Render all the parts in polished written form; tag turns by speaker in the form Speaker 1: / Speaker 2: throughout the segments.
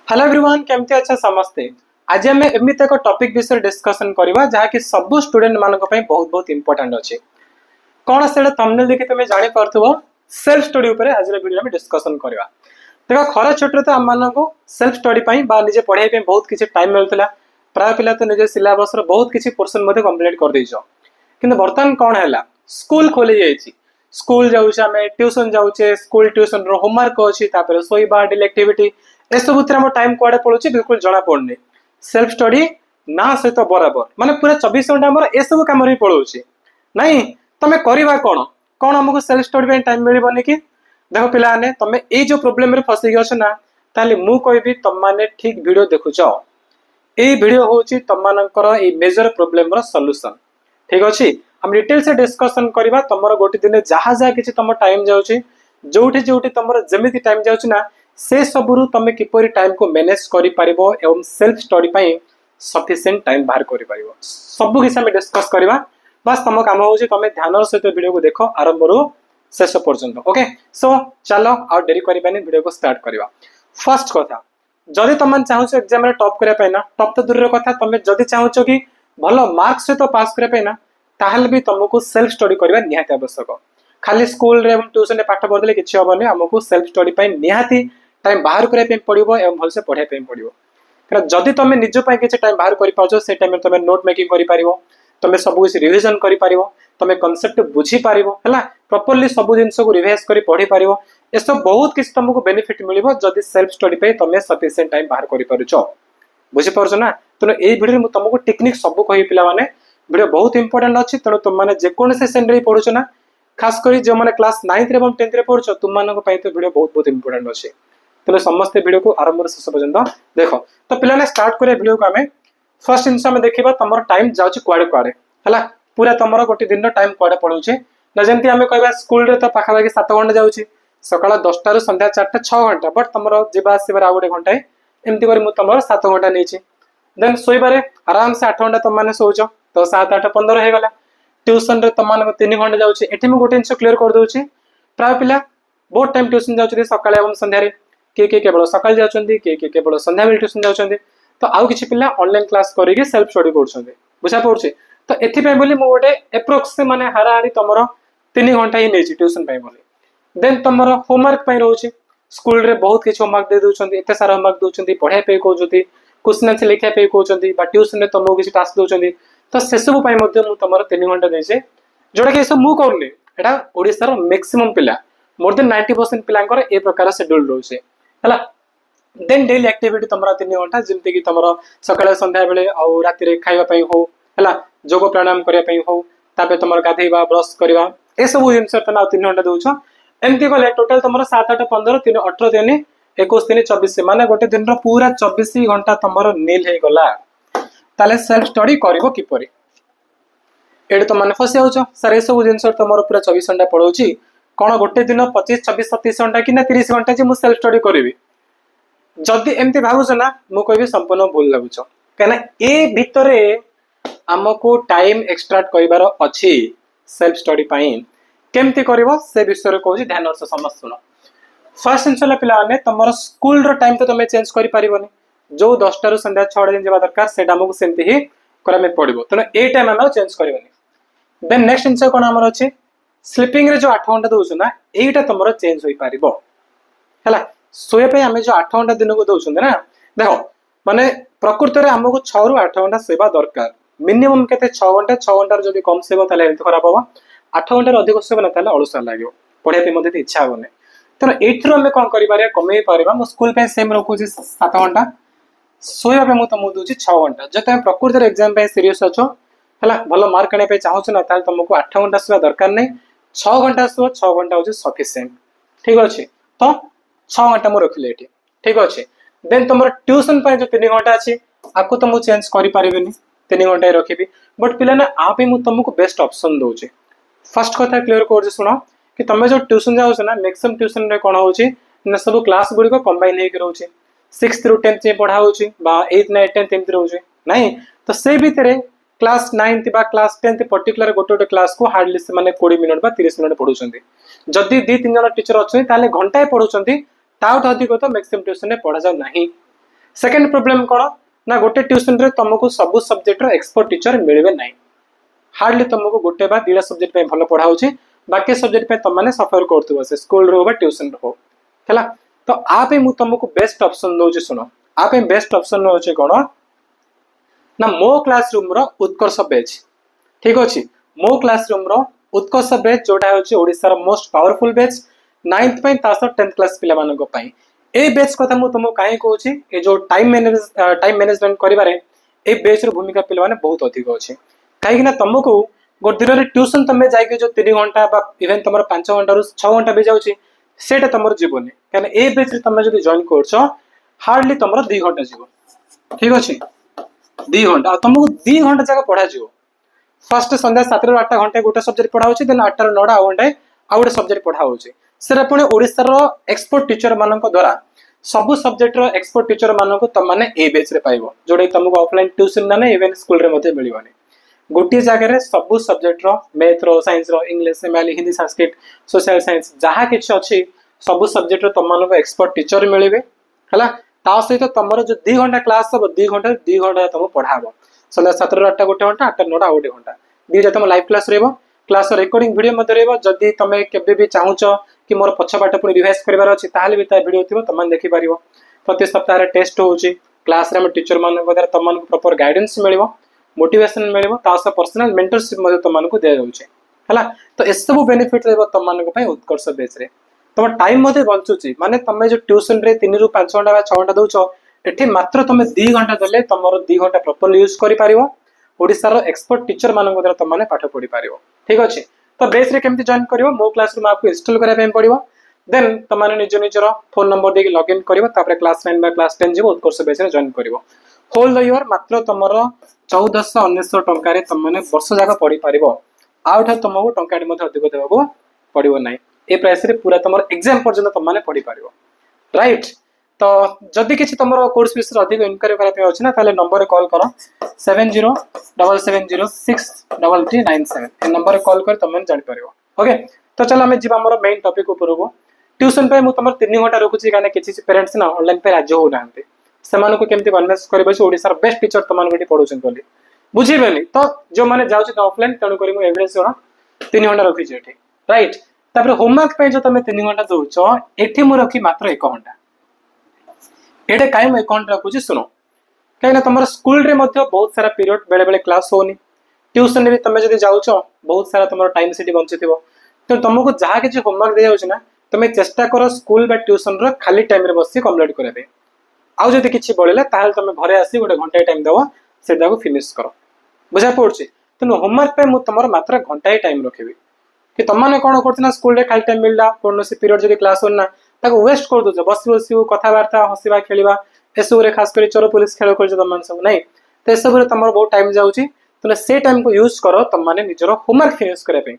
Speaker 1: Hello everyone केमती अच्छा समस्ते। आज आम एमती एक टॉपिक विषय डिस्कशन करवा जहाँकि सब स्टूडेंट मानक बहुत बहुत इंपोर्टेंट अच्छे कौन से थंबनेल देखि तुम जानी पारथुबो सेल्फ स्टडी ऊपर आज वीडियो में डिस्कशन करवा। देखो खरा छुट्टी तो आम मानक सेल्फ स्टडी निजे पढ़ाई बहुत किसी टाइम मिलता प्राय पिला तो निजे सिलेबस बहुत किसी पोर्सन कंप्लीट कर देइछो किंतु बर्तमान कौन है स्कूल खोली जाइए स्कूल जाऊे आम ट्यूशन जाऊे स्कूल ट्यूशन होमवर्क अच्छी शोवा डेली एक्टिविटी एसबू टाइम कुआडे पड़ुछि बिल्कुल जना पड़नी सेल्फ स्टडी ना सहित बराबर माने पूरा 24 घंटा आम एसबू कम पड़ोछि नाई तमें करवा कौन कौन आमको सेल्फ स्टडी टाइम मिलबनी कि देख पिलाने तमें ये जो प्रोब्लेम रे फसी गछ ना ताले मु कहबी तुम माने ठीक वीडियो देखुछ ये वीडियो होछि तुम मानकर ए मेजर प्रोब्लेम रो सॉल्यूशन ठीक अछि हम डिटेल से डिस्कशन करबा तमरो गोटे दिन जहा जहा किछि तम टाइम जाउछि जोठी जोठी तमरो जेमिति टाइम जाउछि ना से सबुरु तमे किपरि टाइम को मैनेज करि परिबो एवं सेल्फ स्टडी पई सफिशिएंट टाइम बाहर करि परिबो सब किसी हम डिस्कस करबा। बस तम काम होछि तमे ध्यान सहित वीडियो को देखो आरंभ रु शेष पर्यंत। ओके सो चलो आ देरी करिबानी वीडियो को स्टार्ट करबा। फर्स्ट कथा जदि तुम चाहूछ एग्जाम रे टॉप करिया पई ना टॉप तो दूर रे कथा तमे जदि चाहूछ कि भलो मार्क्स सहित पास करिया पई ना ताहले भी तुमको सेल्फ स्टडी करबा निहाती आवश्यक। खाली स्कूल रे एवं ट्यूशन रे पाठ पढले किछि होबनी हमको सेल्फ स्टडी पई निहाती टाइम बाहर करने पड़ो एवं भलसे पढ़ाई पड़ो क्या जदि तुम निज किसी टाइम बाहर कर से टाइम तुम नोट मेकिंग कर तुम सब किसी रिविजन कर तुम कॉन्सेप्ट बुझी पार है प्रॉपर्ली सब जिन को रिवाइज कर पढ़ी पार ये सब बहुत किसी तुमको बेनिफिट मिल जदि सेल्फ स्टडी पे तुम सफिशिएंट टाइम बाहर कर बुझीपार ना। तेणु ये वीडियो में तुमको टेक्निक सब कही पिला माने वीडियो बहुत इंपोर्टेंट अच्छी तेणु तुमने जेकोसी सेशन पढ़ुच ना खास कर जो मैंने क्लास 9th और 10th पढ़ुच तुम तो वीडियो बहुत बहुत इंपोर्टेंट अच्छे तेरे समस्त वीडियो को आरंभ शेष पर्यंत देख। तो पिलाने स्टार्ट करिया वीडियो को आमे फर्स्ट जिनस आमे देखिबा तमरो टाइम जाउची कुआडे कुआडे हला पूरा तमरो गोटे दिन रो टाइम कुआडे पड़ुचे ना जेंति आमे कहबा स्कूल रे तो पाखा बाकी 7 घंटा जाउची सकाळ 10टा ରୁ संध्या 4टा 6 घंटा बट तमरो जिबा आसीबार आ गोटे घंटा एमति करी मु तमरो 7 घंटा नेछि देन सोइबारे आराम से 8 घंटा तुम माने सोउचो तो 7 8 15 हे गला ट्यूशन रे तुम माने 3 घंटा जाउची एठी मु गोटे जिंस क्लियर कर दोउची प्राय पिला बहुत टाइम ट्यूशन जाउची सकाळ एवं संध्या रे किए केवल सकाल जाऊँगी किए केवल संध्या बेल ट्यूशन जाऊँगी तो आउ किसी पिला ऑनलाइन क्लास करके सेल्फ स्टडी कर बुझा पड़े तो एपाई बोली मु गोटे एप्रोक्स माने हाराहारी तुम 3 घंटा ही नहीं ट्यूशन बोली देन तुम होमवर्क रोचे स्कूल रे बहुत किसी होमवर्क दे दूसरी एत सारा होमवर्क दूसरी पढ़ाई कहते क्वेश्चन आंसर लिखा कहते ट्यूशन में तुमको किसी टास्क दूसरी तो से सब तुम 3 घंटा देचे जोटा कि सब मुझे करूनी यहाँ ओडार मैक्सिमम पिला मोर देन 90% पिला ए प्रकार शेड्यूल रोचे है देन डेली एक्टिविटी तुम 3 घंटा जमती कि तुम सकाଳେ संध्या बेले आउ राति खावाई हो है जोग प्राणायाम करने हो तुम गाधेवा ब्रश करवा ये सब जिन तुम 3 घंटा दौच एमती कले टोटाल तुम 7 8 15 3 18 दिन 21 दिन 24 माने गोटे दिन पूरा 24 घंटा तुम नील हो गला ताले सेल्फ स्टडी कर किपर ये तुम मैंने फसी जाऊच सर ये सब जिन तुम पूरा 24 घंटा पढ़ाऊँगी कौन गोटे दिन 25 26 27 घंटा कि 30 घंटा जी मुझे सेल्फ स्टडी करी जदि एमती भावुच ना मु कहबी संपूर्ण भूल लगुच कहीं ए भितर आमको टाइम एक्सट्राक्ट करिवार अच्छी सेल्फ स्टडी केमती कर से विषय कहूँ ध्यान से समस्त सुन। फर्स्ट जिन पे तुम स्कूल रो टाइम तो तुम चेंज कर पारबनी जो 10टा ରୁ संध्या 6टा दिन जावा दरकार से आमको सेमती ही करा पड़ो तेणु ए टाइम आम चेंज करबनी। देन नेक्स्ट जिन कौन आमर अच्छे स्लीपिंग रे जो 8 घंटा दौच ना यहीटा तुम चेंज हो पार है शोया आम जो 8 घंटा दिन को दौरान ना देख माने प्रकृत में आमको 6 ରୁ 8 घंटा सोवा दरकार मिनिमम के 6 घंटा 6 घंटा जब कम सोब खराब हम 8 घंटे अधिक सोब ना अलुआ लगे पढ़ाई इच्छा हेनी तेना ये आम कौन कर कमे पार स्कूल सेम रखुच्छी 7 घंटा शोया मुझे तुमको दूसरी 6 घंटा जो तुम प्रकृत एक्जाम सीरीयस अच्छो है भल मार्क आने चाहूँ ना तुमको 8 घंटा सोवा दरकार नहीं 6 घंटा शुभ 6 घंटा हूँ सफिशिएंट ठीक अच्छे तो 6 घंटा मुझे रखिले ये ठीक अच्छे। देन तुम ट्यूशन जो 3 घंटा अच्छी आपको तो मुझे चेंज कर 3 घंटा रखी बट पिला आप मुझे तुमको बेस्ट ऑप्शन दूचे फर्स्ट कथा क्लीयर कर शुण कि तुम जो ट्यूशन जाऊँ ना मैक्सिमम ट्यूशन कौन हो सब क्लास गुड़िक कंबाइन होकर रोचे 6th ରୁ 10th पढ़ा 8th 9th 10th एमती रोचे ना तो से भितर क्लास 9th बा क्लास 10th पर्टिकुलर गोटे गोटे क्लास को हार्डली से 20 मिनट बा 30 मिनट पढ़ुଛନ୍ତି जदि 2-3 जन टीचर अच्छे घंटाए पढ़ुଛନ୍ତି ताउट अधिक तो मैक्सिमम ट्यूशन में पढ़ा जाऊ नहीं सेकेंड प्रोब्लेम कौन ना गोटे ट्यूशन रे तुमको सब सब्जेक्ट रो एक्सपर्ट टीचर मिलबे नहीं हार्डली तुमको गोटे बा दीटा सब्जेक्ट पे भल पढ़ा होची बाकी सब्जेक्ट पे तुम माने सफर करथुबो से स्कूल रो बा ट्यूशन रो हला तो आ पे मु तुमको बेस्ट ऑप्शन दोची सुनो आ पे बेस्ट ऑप्शन होची कोन ना मो क्लासरूम रो उत्कर्ष बैच ठीक अछि मो क्लासरूम रो उत्कर्ष बैच जोटा होची ओडिसा रो मोस्ट पावरफुल बैच 9th पे तास 10th क्लास पिला मानको पई ए बैच कथा मु तुमको काहे कहूची ए जो टाइम मैनेजमेंट करिबारे ए बैच रो भूमिका पिला माने बहुत अधिक अछि काहे कि ना तुमको गोटे दिन ट्यूशन तुम जाइए जो 3 घंटा इवेन तुम 5 घंटा रु 6 घंटा भी जाऊँगी सेटा तुम जीवन कहीं ए बेच तुम जो जॉइन कर हार्डली तुम 2 घंटा जीव ठीक अच्छे 2 घंटा तुमको 2 घंटा जगह पढ़ा फर्स्ट संध्या 7 ରୁ 8 घंटे गोटे सब्जेक्ट पढ़ा देन 8 ରୁ 9 घंटे आउ गोटे सब्जेक्ट पढ़ा से पुणी ओडिशार एक्सपर्ट टीचर मान द्वारा सब सब्जेक्ट रो एक्सपर्ट टीचर मान तुम मैंने ए बेच पाइब जोटा तुमको ऑफलाइन ट्यूशन ना इवेन स्कूल मिलवानी गोटे जगह सब सब्जेक्ट रो मैथ रो साइंस रो इंग्लिश एमएल हिंदी संस्कृत सोशल साइंस जहाँ किसी अच्छी सब सब्जेक्ट रो तुम एक्सपर्ट टीचर मिले है ता सहित तुम जो 2 घंटा क्लास हम 2 घंटा तुम पढ़ा सन्ध्या 7 ରୁ 8 गोटे घंटा 8 ରୁ 9 गोटे घंटा दीटा तुम लाइव क्लास रही क्लास रिकॉर्डिंग वीडियो रही तुम के चाहूच कि मोर पछपाट पुणी रिवाइज करार अच्छी भी वीडियो थी तुम देखिपार प्रति सप्ताह टेस्ट हो क्लास टीचर मान द्वारा तुम प्रॉपर गाइडेंस मिल मोटिवेशन मिल पर्सनल मेंटरशिप तुमको दि जाऊँचे है तो ये सब बेनिफिट तुम उत्कर्ष बेच रे तुम टाइम बंचुची माने तुम जो ट्यूशन रे 3 ରୁ 5 घंटा 6 घंटा दौच एठी मात्र तुम 2 घंटा देले तुम 2 घंटा प्रॉपर यूज करि पारिबो ओडिसा रो एक्सपर्ट टीचर मान द्वारा तुम माने पाठ पढ़ी पारिबो ठीक अछि तो बेस रे केमति जॉइन करिवो मो क्लासरूम आपको इंस्टॉल करा पे पड़िबो देन तुम माने निज निजर फोन नंबर देके लॉगिन करिवो तापर क्लास 9 बा क्लास 10 जीवो उत्कर्ष बेस रे जॉइन करिवो होल द ईयर मात्र तुमरो 1499 टंका रे तुम माने वर्ष जाक पढ़ी पारिबो आउठ तुमको टंका अधिक देवाको पड़ो ना ए प्राइस रे पूरा तुम एग्जाम पर्यंत तुम मैंने पढ़ी पार राइट तो जदि किसी तुम कोर्स विषय अधिक इनक्वारी करने अच्छे ना ताले नंबर कॉल कर 7077063397 ए नंबर कॉल कर तुम जापर ओके तो चलो आम जी मेन टॉपिक ऊपर को ट्यूशन पे तुम 3 घंटा रखुची कहीं किसी पेरेंट्स ना ऑनलाइन पे राज्य होना से केमती कन्वेन्स कर ओडिशार बेस्ट टीचर तुमको पढ़ाऊँ बोली बुझेबेनि तो जो मैंने जाऊँ ऑफलाइन तेणुक एवरेज जन 3 घंटा रखी ये राइट तापर होमवर्क पे जो तुम 3 घंटा दौच एठी मु रखी मात्र 1 घंटा एटे कहीं मुझे 1 घंटा रखुची शुण कहीं तुम स्कूल रे बहुत सारा पीरियड बेले बेले क्लास होनी ट्यूशन भी तुम जो जाऊच बहुत सारा तुम टाइम सीटी बंची तो तुमको जहाँ किसी होमवर्क दि जाऊँ ना तुम चेष्टा कर स्कूल बा ट्यूशन रो खाली टाइम रे बस कम्प्लीट करबे आउ जदि किछि बळिला ताहाल तुम घरे आसी गोटे घंटा टाइम दबो सेटा को फिनिश करो बुझा पड़ुछि तेणु होमवर्क पे मु तुमर मात्र घंटा टाइम रखिबी कि तुमने कौन करना स्कूल रे खाली टाइम मिलला कौन सी पीरियड जदि क्लास होना ताको वेस्ट कर दो बस बस कथबार्ता हसवा खेलवा एसबू खास कर चोर पुलिस खेल कर तुम सब नहीं तो सब तुम बहुत टाइम जाऊँगी तुम से टाइम को यूज कर तुम मैंने निजर होमवर्क फिनिश करने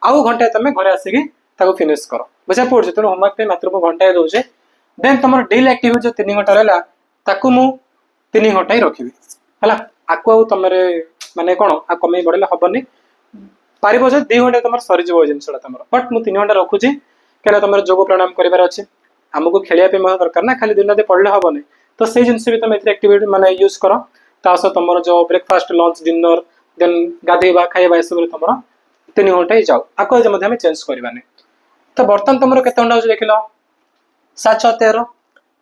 Speaker 1: आउ घंटा तुम घर आसिकी फिनिश कर बुझा पड़े तेणु होमवर्क पे मात्र घंटा दौचे देन तुम डेली एक्टिविटी जो 3 घंटा रहा ताकू मु 3 घंटा ही रखी है आकु आउ तुम माने कौन आ कमे बढ़े हेनी पार 2 घंटा तुम सरीज जिनसा तुम बट मुझे 3 घंटा रखुची क्या तुम जोग प्राणायाम करार अच्छे आमको खेलिया दरकार ना खाली दिन पढ़ले हेनी तो से जिन भी तुम एक्टिविटी माने यूज कर तास तुम जो ब्रेकफास्ट लंच डिनर देन गाधेवा खाଇବା ये सब तुम 3 घंटा ही जाओ आकु चेंज करवानी तो बर्तमान तुम केते घंटा देख लो 7 6 13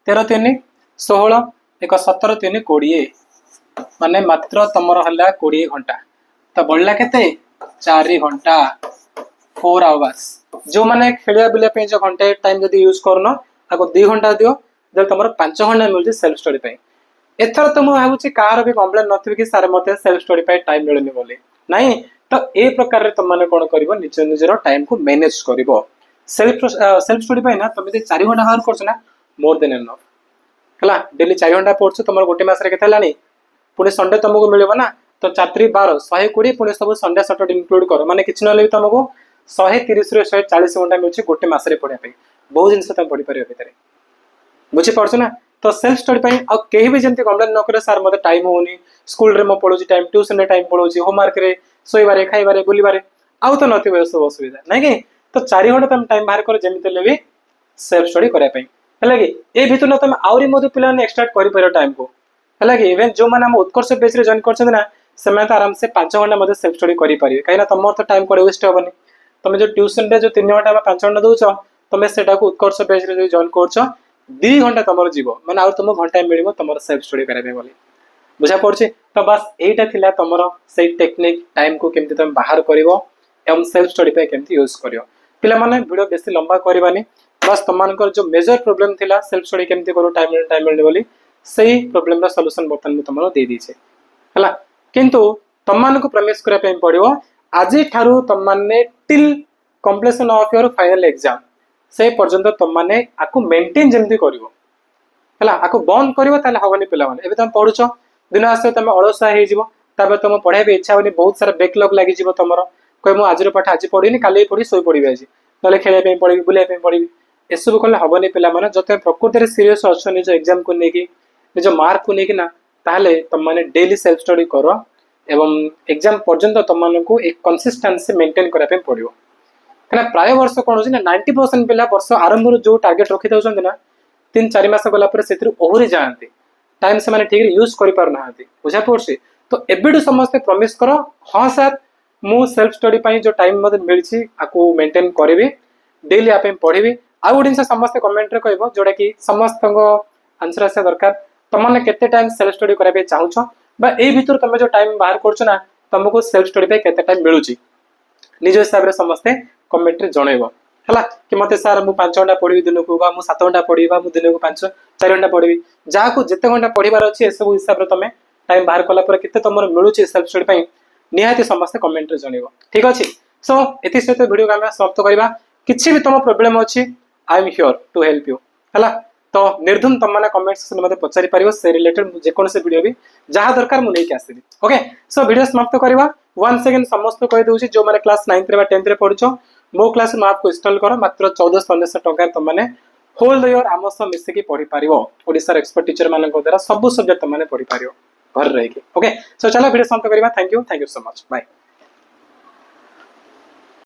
Speaker 1: 13 3 16 1 17 3 20 माने मात्र तुमर हला 20 घंटा तो बढ़ला केते 4 घंटा 4 आवर्स जो माने खेलिया बुलिया पे जो घंटे टाइम जदी यूज करनो आको 2 घंटा दियो जब तुमर 5 घंटा मिलजे सेल्फ स्टडी पे एथर तो मु भाबुची कार भी कंप्लेन नथि कि सर मते सेल्फ स्टडी पे टाइम मिलनी बोली नहीं तो ए प्रकार रे तुम माने कोन करबो निज निजर टाइम को मैनेज करबो सेल्फ स्टडी पे ना तुम 4 घंटा हार करछ ना मोर देन एनफ हला डेली 4 घंटा पढ़छ तुमर गोटे मास रे केते लानी पुणी संडे तुमको मिलबो ना तो 4 3 12 120 पुणी सब संडे सैटरडे इंक्लूड कर माने किछ नले तुमको 130 रे 140 घंटा मिलछि गोटे मास रे पढ़िया पे बहुत जिनस तुम पढ़ी परियो भितरे बुझी पड़छ ना तो सेल्फ स्टडी पे आ केही भी जंती कंप्लेन न करे सर मते टाइम होनी स्कूल रे म पढोची टाइम ट्यूशन रे टाइम पढोची होमवर्क रे सोइबारे खाइबारे बुलिबारे आउ तो नथि सब असुविधा नै कि तो 4 घंटा तुम टाइम बाहर कर जेमिते लेबी सेल्फ स्टडी करिया पे है कि ए भितर तुम आउरी पिला एक्सट्राक्ट कर टाइम को है कि इवेन जो मैंने उत्कर्ष बेच जॉइन कर आराम से 5 घंटा सेल्फ स्टडी करेंगे कहीं तुम तो टाइम कड़े वेस्ट हेनी तुम जो ट्यूशन रे जो 3 घंटा 5 घंटा दौच तुम से उत्कर्ष बेच जॉइन कर 2 घंटा तुम जीव मैंने आउ तुम घंटा मिल तुम सेल्फ स्टडी करने बोली बुझा पड़ी तो बस यहीटा थिला तुम से टेक्निक टाइम को केमती तुम बाहर कर सेल्फ स्टडी पे केमती यूज कर पिला माने वीडियो बेसी लंबा करवानी बस तुम जो मेजर प्रोब्लेम थिला सेल्फ स्टडी केमती करो टाइम मिलने बोली सही प्रोब्लेम सॉल्यूशन बर्तमान मुझे तुम दे दीचे है किंतु तुम प्रमिश करने पड़ो आज ठारू तुमने till completion of your final exam से पर्यंत तुमने आपको मेंटेन जमती कर आपको बंद कर हेनी पे तुम पढ़ुच दिन आस तुम अलसा हो तुम पढ़ाई भी इच्छा होनी बहुत सारा बैकलॉग लगी तुम कह मुझे आज पाठ आज पढ़ी काली पढ़ी शोई पड़ी आज ना खेल पढ़ी बुलाई पढ़ी एसबू कले हेनी पे जो तुम प्रकृति सीरीयस अच्छे निज एग्जाम को लेकिन निज मार्क को लेकिन तुमने डेली सेल्फ स्टडी कर एवं एग्जाम पर्यंत तुमको एक कंसिस्टेंसी मेंटेन करने पड़ो क्या प्राय वर्ष कौन हो 90% पिला वर्ष आरंभ जो टार्गेट रखी दौरान ना 3-4 मास गलापर से ओहरी जाती टाइम से ठीक यूज करना बुझा पड़ी तो एबेडू समस्ते प्रमिश कर हाँ सर मु सेल्फ स्टडी जो टाइम मत मिली आपको मेंटेन करी डेली आप पढ़ी आउ गोटे जिन समस्ते कमेंट रे कह जोटा कि समस्त आंसर आसा दरकार तुमने केते टाइम सेल्फ स्टडी करबे चाहूछ बा ए भीतर तुम जो टाइम बाहर करछ ना तुमको सेल्फ स्टडी पे केते टाइम मिलुची निज हिसाब रे समस्ते कमेंट रे जणैबो हला कि मते सर मु 5 घंटा पढ़ी दिन को बा मु 7 घंटा पढ़ी बा मु दिन को 5-4 घंटा पढ़ी जहा को जेते घंटा पढ़ीबार अछि ए सब हिसाब रे तुम टाइम बाहर कला पर केते तुमर मिलुची सेल्फ स्टडी पे निहाती समस्ते कमेंट रे जणैबो ठीक अछि सो एति सहित वीडियो का हम समाप्त करबा किछि भी तुम प्रॉब्लम अछि I am here to help you हला तो निर्धुम तुम मैंने कमेंट सेक्शन में पचारि पारिबो से रिलेटेड जेकोसी वीडियो भी जहाँ दरकार मुझे नहीं आसबी ओके सो वीडियो समाप्त करवा वंस अगेन समस्त कह दूसरी जो मैंने क्लास 9th रे 10th रे पढ़ुछ मो क्लास में आपको इंस्टॉल कर मात्र 1400 टंका तुमने होल ईयर आम सह मिसिकी पढ़ी पार ओडिशार एक्सपर्ट टीचर मान द्वारा सब सब्जेक्ट तुमने पढ़ी पार घर रही ओके सो चलो वीडियो समाप्त करवा thank you so much bye.